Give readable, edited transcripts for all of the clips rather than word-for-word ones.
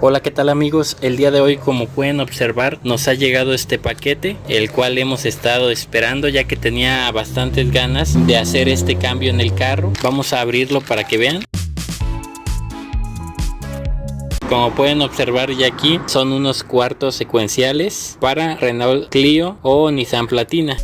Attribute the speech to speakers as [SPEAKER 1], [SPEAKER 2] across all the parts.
[SPEAKER 1] Hola, ¿qué tal amigos? El día de hoy, como pueden observar, nos ha llegado este paquete, el cual hemos estado esperando ya que tenía bastantes ganas de hacer este cambio en el carro. Vamos a abrirlo para que vean. Como pueden observar ya aquí, son unos cuartos secuenciales para Renault Clio o Nissan Platina.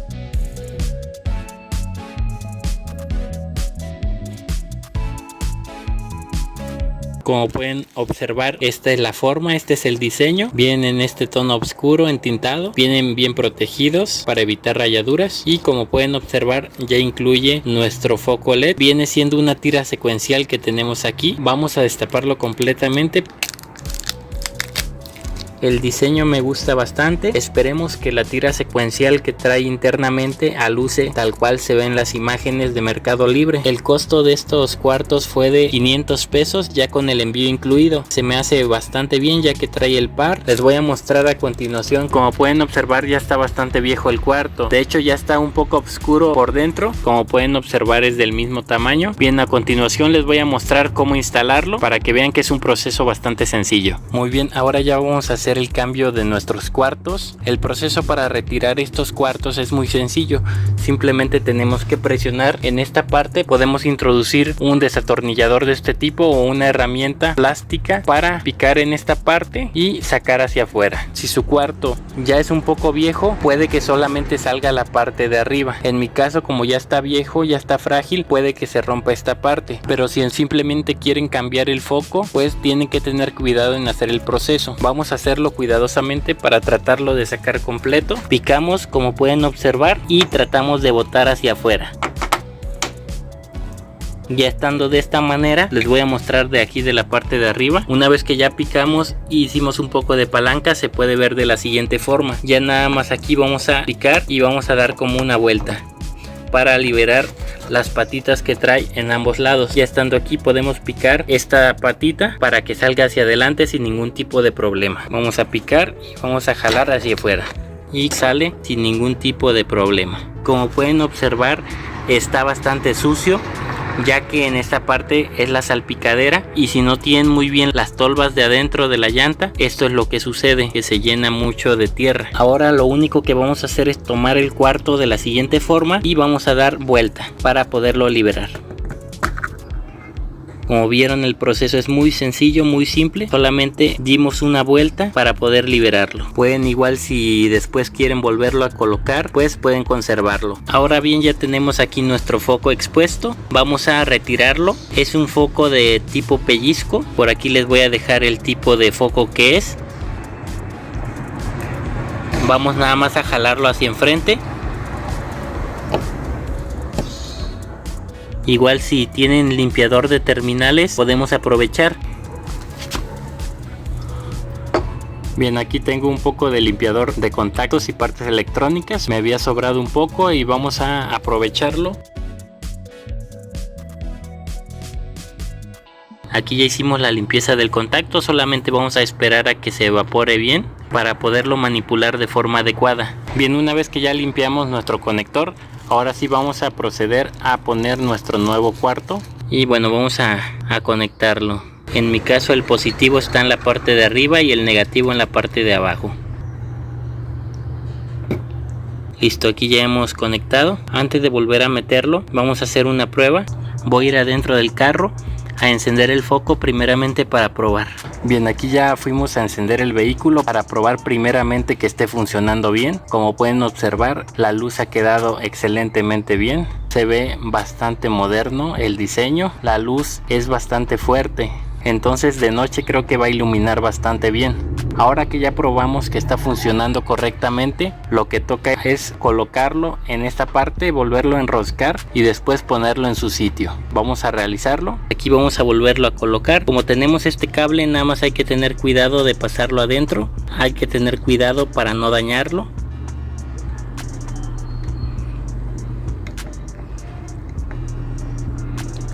[SPEAKER 1] Como pueden observar, esta es la forma, este es el diseño. Vienen en este tono oscuro entintado, vienen bien protegidos para evitar rayaduras y como pueden observar ya incluye nuestro foco LED. Viene siendo una tira secuencial que tenemos aquí. Vamos a destaparlo completamente. El diseño me gusta bastante. Esperemos que la tira secuencial que trae internamente aluce tal cual se ven las imágenes de Mercado Libre. El costo de estos cuartos fue de 500 pesos ya con el envío incluido. Se me hace bastante bien ya que trae el par. Les voy a mostrar a continuación. Como pueden observar, ya está bastante viejo el cuarto. De hecho ya está un poco oscuro por dentro. Como pueden observar, es del mismo tamaño. Bien, a continuación les voy a mostrar cómo instalarlo para que vean que es un proceso bastante sencillo. Muy bien, ahora ya vamos a hacer el cambio de nuestros cuartos. El proceso para retirar estos cuartos es muy sencillo. Simplemente tenemos que presionar en esta parte. Podemos introducir un desatornillador de este tipo o una herramienta plástica para picar en esta parte y sacar hacia afuera. Si su cuarto ya es un poco viejo, puede que solamente salga la parte de arriba. En mi caso, como ya está viejo, ya está frágil, puede que se rompa esta parte. Pero si simplemente quieren cambiar el foco, pues tienen que tener cuidado en hacer el proceso. Vamos a hacerlo cuidadosamente para tratarlo de sacar completo. Picamos, como pueden observar, y tratamos de botar hacia afuera. Ya estando de esta manera, les voy a mostrar de aquí de la parte de arriba. Una vez que ya picamos y hicimos un poco de palanca, se puede ver de la siguiente forma. Ya nada más aquí vamos a picar y vamos a dar como una vuelta para liberar las patitas que trae en ambos lados. Ya estando aquí podemos picar esta patita para que salga hacia adelante sin ningún tipo de problema. Vamos a picar y vamos a jalar hacia afuera y sale sin ningún tipo de problema. Como pueden observar, está bastante sucio ya que en esta parte es la salpicadera y si no tienen muy bien las tolvas de adentro de la llanta, esto es lo que sucede, que se llena mucho de tierra. Ahora lo único que vamos a hacer es tomar el cuarto de la siguiente forma y vamos a dar vuelta para poderlo liberar. Como vieron, el proceso es muy sencillo, muy simple. Solamente dimos una vuelta para poder liberarlo. Pueden igual, si después quieren volverlo a colocar, pues pueden conservarlo. Ahora bien, ya tenemos aquí nuestro foco expuesto. Vamos a retirarlo. Es un foco de tipo pellizco. Por aquí les voy a dejar el tipo de foco que es. Vamos nada más a jalarlo hacia enfrente. Igual si tienen limpiador de terminales podemos aprovechar. Bien, aquí tengo un poco de limpiador de contactos y partes electrónicas. Me había sobrado un poco y vamos a aprovecharlo. Aquí ya hicimos la limpieza del contacto, solamente vamos a esperar a que se evapore bien para poderlo manipular de forma adecuada. Bien, una vez que ya limpiamos nuestro conector, ahora sí vamos a proceder a poner nuestro nuevo cuarto. Y bueno, vamos a conectarlo. En mi caso el positivo está en la parte de arriba y el negativo en la parte de abajo. Listo, aquí ya hemos conectado. Antes de volver a meterlo, vamos a hacer una prueba. Voy a ir adentro del carro a encender el foco primeramente para probar. Bien, aquí ya fuimos a encender el vehículo para probar primeramente que esté funcionando bien. Como pueden observar, la luz ha quedado excelentemente bien. Se ve bastante moderno el diseño. La luz es bastante fuerte. Entonces de noche creo que va a iluminar bastante bien. Ahora que ya probamos que está funcionando correctamente, lo que toca es colocarlo en esta parte, volverlo a enroscar y después ponerlo en su sitio. Vamos a realizarlo. Aquí vamos a volverlo a colocar. Como tenemos este cable, nada más hay que tener cuidado de pasarlo adentro. Hay que tener cuidado para no dañarlo.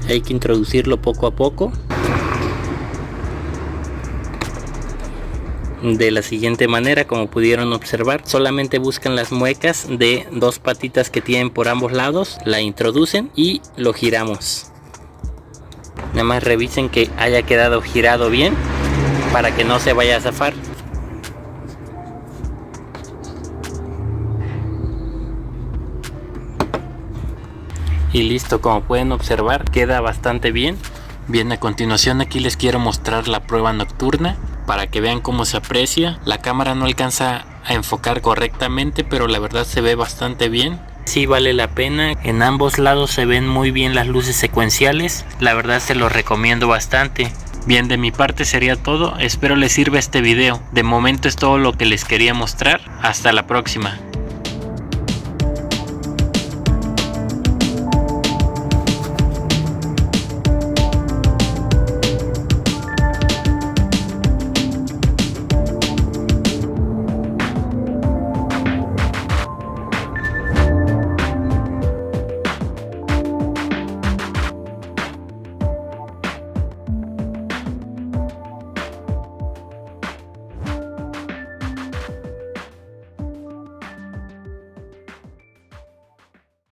[SPEAKER 1] Hay que introducirlo poco a poco. De la siguiente manera, como pudieron observar, solamente buscan las muecas de dos patitas que tienen por ambos lados, la introducen y lo giramos. Nada más revisen que haya quedado girado bien para que no se vaya a zafar. Y listo, como pueden observar, queda bastante bien. Bien, a continuación aquí les quiero mostrar la prueba nocturna para que vean cómo se aprecia. La cámara no alcanza a enfocar correctamente, pero la verdad se ve bastante bien. Sí vale la pena, en ambos lados se ven muy bien las luces secuenciales. La verdad se los recomiendo bastante. Bien, de mi parte sería todo. Espero les sirva este video. De momento es todo lo que les quería mostrar. Hasta la próxima.